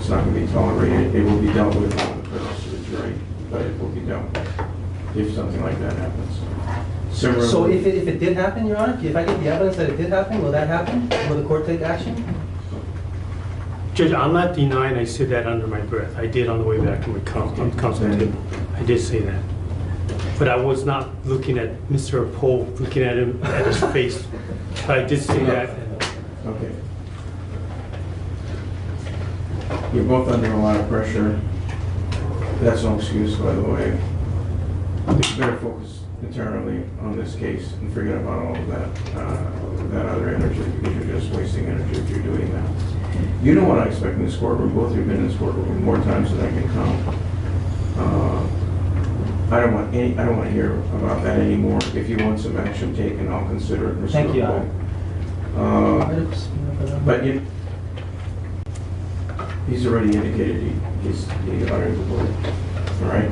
it's not going to be tolerated. It will be dealt with on the premise of the jury, but it will be dealt with if something like that happens. Similarly, So if it did happen, Your Honor, if I get the evidence that it did happen, will that happen? Will the court take action? Judge, I'm not denying I said that under my breath. I did on the way back to my counsel table. I did say that. But I was not looking at Mr. Poe, looking at him, at his face. But I did say that. Okay. You're both under a lot of pressure. That's no excuse, by the way. You better focus entirely on this case and forget about all of that other energy, because you're just wasting energy if you're doing that. You know what I expect in this courtroom. Both of you have been in this courtroom more times than I can count. I don't want to hear about that anymore. If you want some action taken, I'll consider it. Thank you, Your Honor. But he's already indicated he's honoring the board. All right.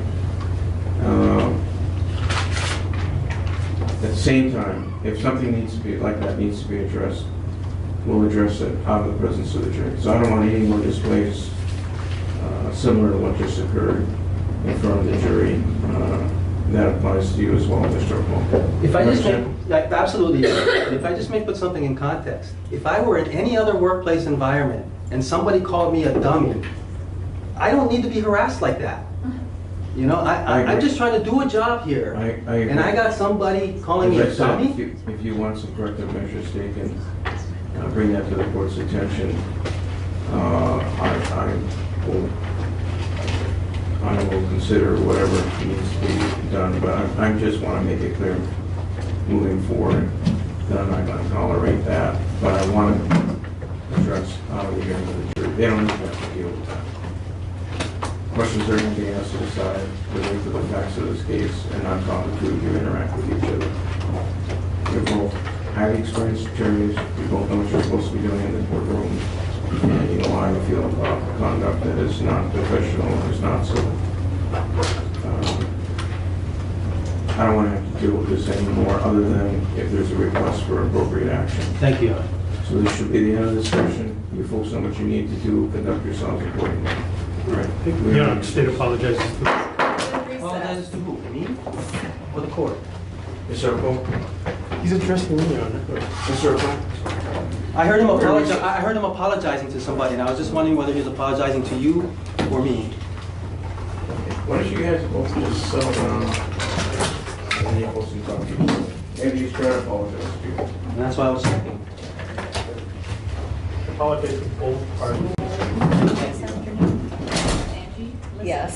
At the same time, if something needs to be like that needs to be addressed, we'll address it out of the presence of the jury. So I don't want any more displays similar to what just occurred in front of the jury. That applies to you as well, Mr. O'Connell. If I just absolutely, if I just may put something in context, if I were in any other workplace environment and somebody called me a dummy, I don't need to be harassed like that. You know, I'm just trying to do a job here, and I got somebody calling me a dummy. If you want some corrective measures taken, bring that to the court's attention. I will consider whatever needs to be done, but I just want to make it clear moving forward that I'm not going to tolerate that. But I want to address how we hearing of the jury. They don't even have to deal with that. Questions or anything else to decide related to the facts of this case, and I'm talking to you interact with each other. You're both highly experienced attorneys. You both know what you're supposed to be doing in the courtroom. And you know how I feel about conduct that is not professional, is not so. I don't want to have to deal with this anymore, other than if there's a request for appropriate action. Thank you. So this should be the end of the discussion. You folks know what you need to do, conduct yourselves accordingly. All right. Yeah, state apologizes. Apologizes to who? Me or the court? Mr. O'Connell? He's addressing me, Your Honor. Mr. O'Connell? I heard him apologizing to somebody, and I was just wondering whether he was apologizing to you or me. Why don't you guys both just settle down and then you both can talk to each other. Maybe he's trying to apologize to you. And that's why I was checking. Apologize to both parties. Yes.